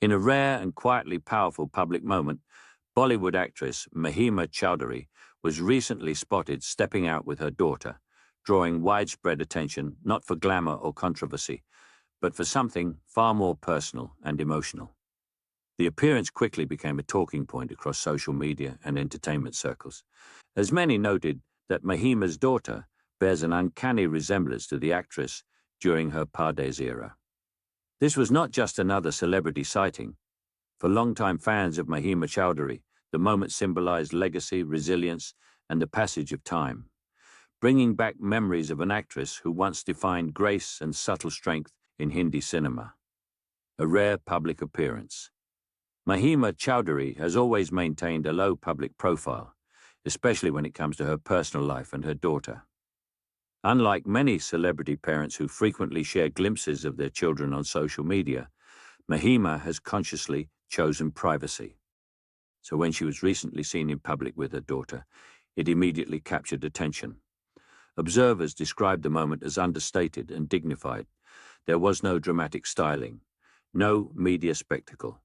In a rare and quietly powerful public moment, Bollywood actress Mahima Chaudhary was recently spotted stepping out with her daughter, drawing widespread attention not for glamour or controversy, but for something far more personal and emotional. The appearance quickly became a talking point across social media and entertainment circles, as many noted that Mahima's daughter bears an uncanny resemblance to the actress during her Pardes era. This was not just another celebrity sighting. For longtime fans of Mahima Chaudhary, the moment symbolized legacy, resilience, and the passage of time, bringing back memories of an actress who once defined grace and subtle strength in Hindi cinema. A rare public appearance. Mahima Chaudhary has always maintained a low public profile, especially when it comes to her personal life and her daughter. Unlike many celebrity parents who frequently share glimpses of their children on social media, Mahima has consciously chosen privacy. So when she was recently seen in public with her daughter, it immediately captured attention. Observers described the moment as understated and dignified. There was no dramatic styling, no media spectacle.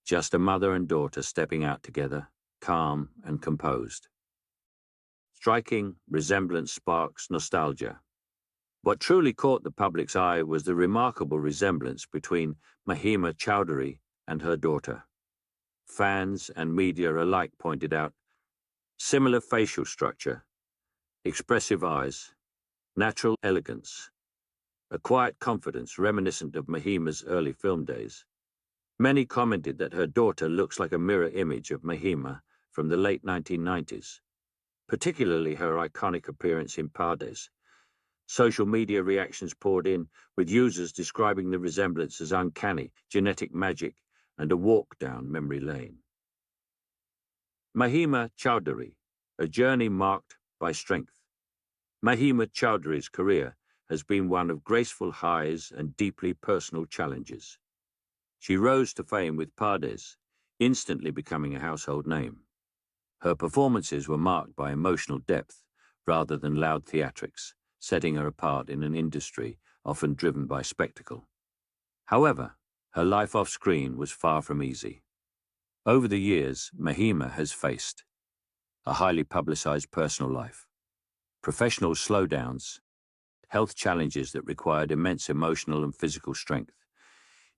Just a mother and daughter stepping out together, calm and composed. Striking resemblance sparks nostalgia. What truly caught the public's eye was the remarkable resemblance between Mahima Chaudhary and her daughter. Fans and media alike pointed out similar facial structure, expressive eyes, natural elegance, a quiet confidence reminiscent of Mahima's early film days. Many commented that her daughter looks like a mirror image of Mahima from the late 1990s, particularly her iconic appearance in Pardes. Social media reactions poured in, with users describing the resemblance as uncanny, genetic magic, and a walk down memory lane. Mahima Chaudhary, a journey marked by strength. Mahima Chaudhary's career has been one of graceful highs and deeply personal challenges. She rose to fame with Pardes, instantly becoming a household name. Her performances were marked by emotional depth rather than loud theatrics, setting her apart in an industry often driven by spectacle. However, her life off-screen was far from easy. Over the years, Mahima has faced a highly publicized personal life, professional slowdowns, health challenges that required immense emotional and physical strength.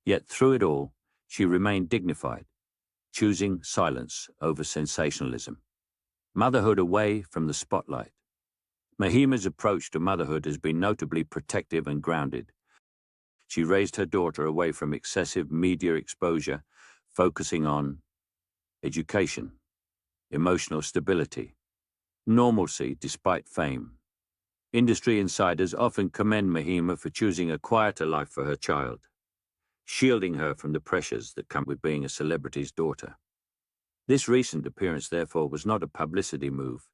Yet through it all, she remained dignified, choosing silence over sensationalism. Motherhood away from the spotlight. Mahima's approach to motherhood has been notably protective and grounded. She raised her daughter away from excessive media exposure, focusing on education, emotional stability, normalcy despite fame. Industry insiders often commend Mahima for choosing a quieter life for her child, shielding her from the pressures that come with being a celebrity's daughter. This recent appearance, therefore, was not a publicity move.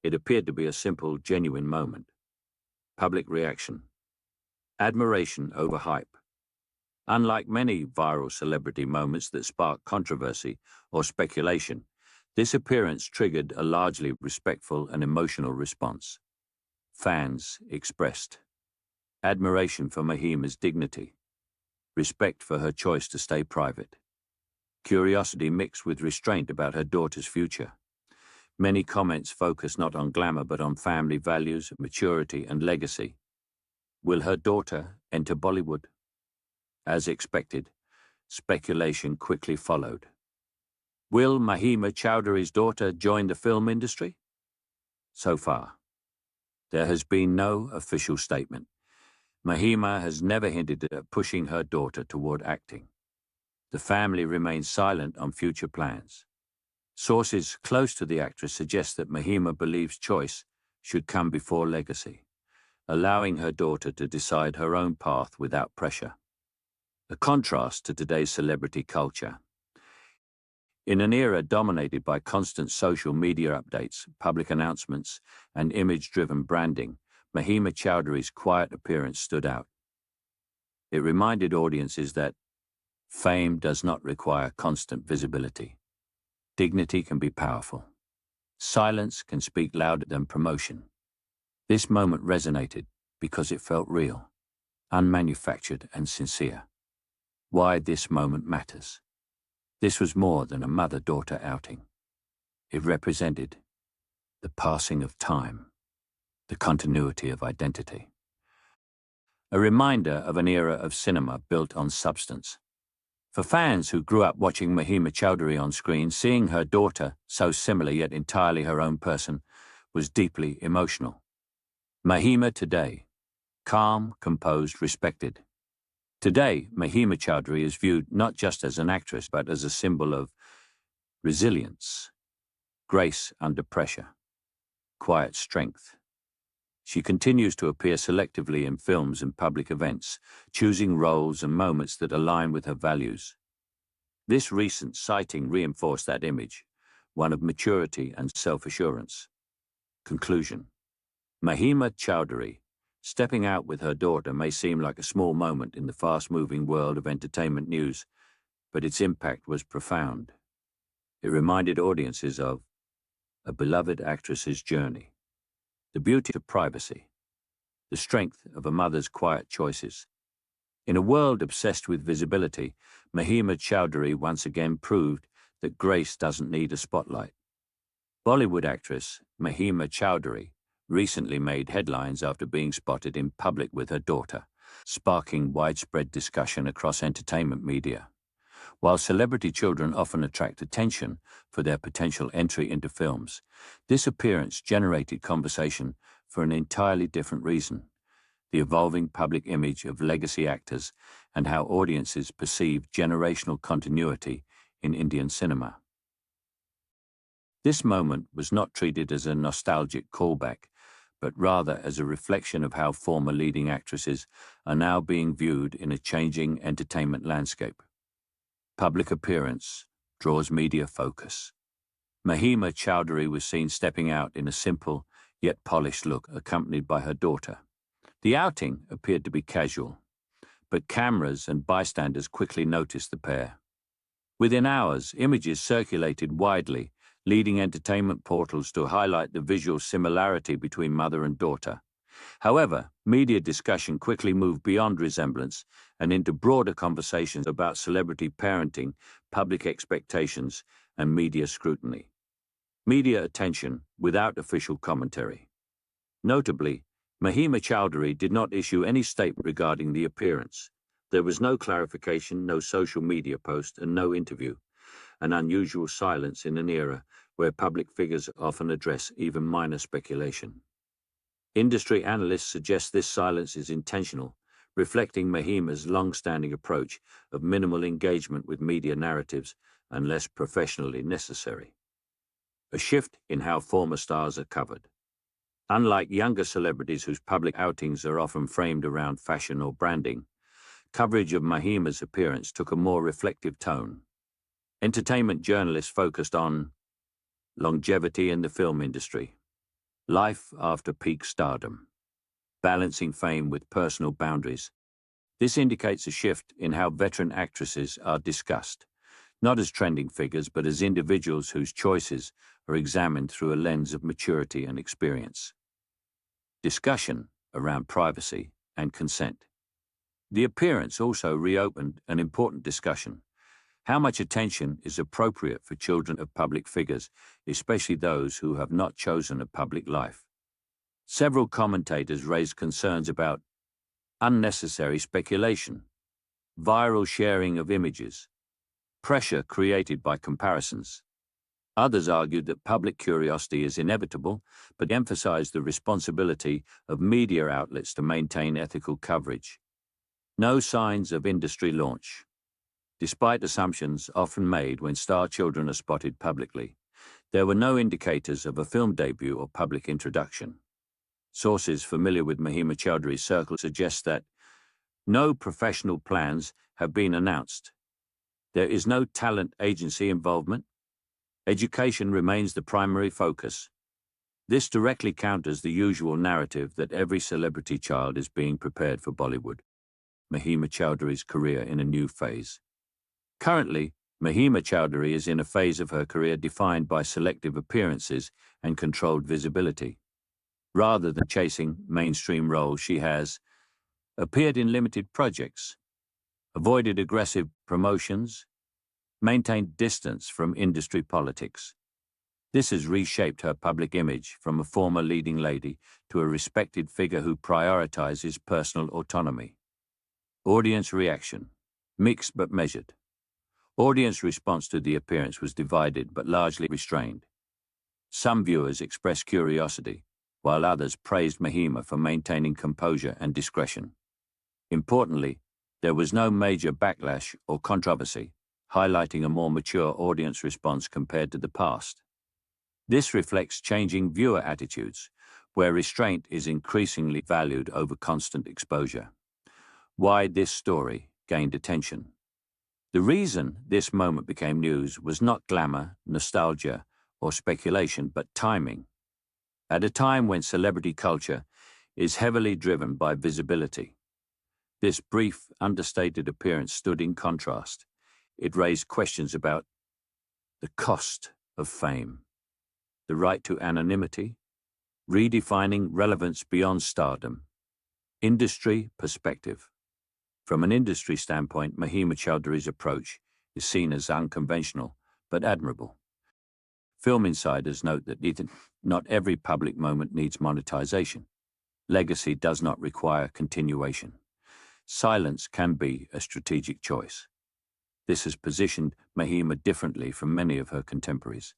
It appeared to be a simple, genuine moment. Public reaction. Admiration over hype. Unlike many viral celebrity moments that spark controversy or speculation, this appearance triggered a largely respectful and emotional response. Fans expressed admiration for Mahima's dignity, respect for her choice to stay private, curiosity mixed with restraint about her daughter's future. Many comments focus not on glamour but on family values, maturity, and legacy. Will her daughter enter Bollywood? As expected, speculation quickly followed. Will Mahima Chaudhary's daughter join the film industry? So far, there has been no official statement. Mahima has never hinted at pushing her daughter toward acting. The family remains silent on future plans. Sources close to the actress suggest that Mahima believes choice should come before legacy, allowing her daughter to decide her own path without pressure. A contrast to today's celebrity culture. In an era dominated by constant social media updates, public announcements, and image-driven branding, Mahima Chaudhary's quiet appearance stood out. It reminded audiences that fame does not require constant visibility. Dignity can be powerful. Silence can speak louder than promotion. This moment resonated because it felt real, unmanufactured, and sincere. Why this moment matters. This was more than a mother-daughter outing. It represented the passing of time, the continuity of identity. A reminder of an era of cinema built on substance. For fans who grew up watching Mahima Chaudhary on screen, seeing her daughter, so similar yet entirely her own person, was deeply emotional. Mahima today, calm, composed, respected. Today, Mahima Chaudhary is viewed not just as an actress, but as a symbol of resilience, grace under pressure, quiet strength. She continues to appear selectively in films and public events, choosing roles and moments that align with her values. This recent sighting reinforced that image, one of maturity and self-assurance. Conclusion. Mahima Chaudhary, stepping out with her daughter, may seem like a small moment in the fast-moving world of entertainment news, but its impact was profound. It reminded audiences of a beloved actress's journey, the beauty of privacy, the strength of a mother's quiet choices. In a world obsessed with visibility, Mahima Chaudhary once again proved that grace doesn't need a spotlight. Bollywood actress Mahima Chaudhary recently made headlines after being spotted in public with her daughter, sparking widespread discussion across entertainment media. While celebrity children often attract attention for their potential entry into films, this appearance generated conversation for an entirely different reason: the evolving public image of legacy actors and how audiences perceive generational continuity in Indian cinema. This moment was not treated as a nostalgic callback, but rather as a reflection of how former leading actresses are now being viewed in a changing entertainment landscape. Public appearance draws media focus. Mahima Chaudhary was seen stepping out in a simple yet polished look, accompanied by her daughter. The outing appeared to be casual, but cameras and bystanders quickly noticed the pair. Within hours, images circulated widely, leading entertainment portals to highlight the visual similarity between mother and daughter. However, media discussion quickly moved beyond resemblance and into broader conversations about celebrity parenting, public expectations, and media scrutiny. Media attention without official commentary. Notably, Mahima Chaudhary did not issue any statement regarding the appearance. There was no clarification, no social media post, and no interview. An unusual silence in an era where public figures often address even minor speculation. Industry analysts suggest this silence is intentional, reflecting Mahima's long-standing approach of minimal engagement with media narratives unless professionally necessary. A shift in how former stars are covered. Unlike younger celebrities whose public outings are often framed around fashion or branding, coverage of Mahima's appearance took a more reflective tone. Entertainment journalists focused on longevity in the film industry, life after peak stardom, balancing fame with personal boundaries. This indicates a shift in how veteran actresses are discussed, not as trending figures, but as individuals whose choices are examined through a lens of maturity and experience. Discussion around privacy and consent. The appearance also reopened an important discussion. How much attention is appropriate for children of public figures, especially those who have not chosen a public life? Several commentators raised concerns about unnecessary speculation, viral sharing of images, pressure created by comparisons. Others argued that public curiosity is inevitable, but emphasized the responsibility of media outlets to maintain ethical coverage. No signs of industry launch. Despite assumptions often made when star children are spotted publicly, there were no indicators of a film debut or public introduction. Sources familiar with Mahima Chaudhary's circle suggest that no professional plans have been announced. There is no talent agency involvement. Education remains the primary focus. This directly counters the usual narrative that every celebrity child is being prepared for Bollywood. Mahima Chaudhary's career in a new phase. Currently, Mahima Chaudhary is in a phase of her career defined by selective appearances and controlled visibility. Rather than chasing mainstream roles, she has appeared in limited projects, avoided aggressive promotions, maintained distance from industry politics. This has reshaped her public image from a former leading lady to a respected figure who prioritizes personal autonomy. Audience reaction, mixed but measured. Audience response to the appearance was divided but largely restrained. Some viewers expressed curiosity, while others praised Mahima for maintaining composure and discretion. Importantly, there was no major backlash or controversy, highlighting a more mature audience response compared to the past. This reflects changing viewer attitudes, where restraint is increasingly valued over constant exposure. Why this story gained attention? The reason this moment became news was not glamour, nostalgia, or speculation, but timing. At a time when celebrity culture is heavily driven by visibility, this brief, understated appearance stood in contrast. It raised questions about the cost of fame, the right to anonymity, redefining relevance beyond stardom, industry perspective. From an industry standpoint, Mahima Chaudhary's approach is seen as unconventional, but admirable. Film insiders note that not every public moment needs monetization. Legacy does not require continuation. Silence can be a strategic choice. This has positioned Mahima differently from many of her contemporaries.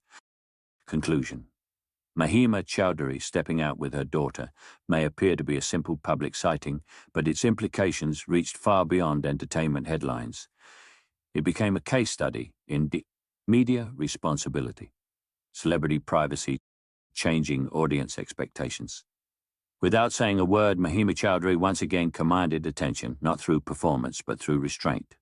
Conclusion. Mahima Chaudhary stepping out with her daughter may appear to be a simple public sighting, but its implications reached far beyond entertainment headlines. It became a case study in media responsibility, celebrity privacy, changing audience expectations. Without saying a word, Mahima Chaudhary once again commanded attention, not through performance, but through restraint.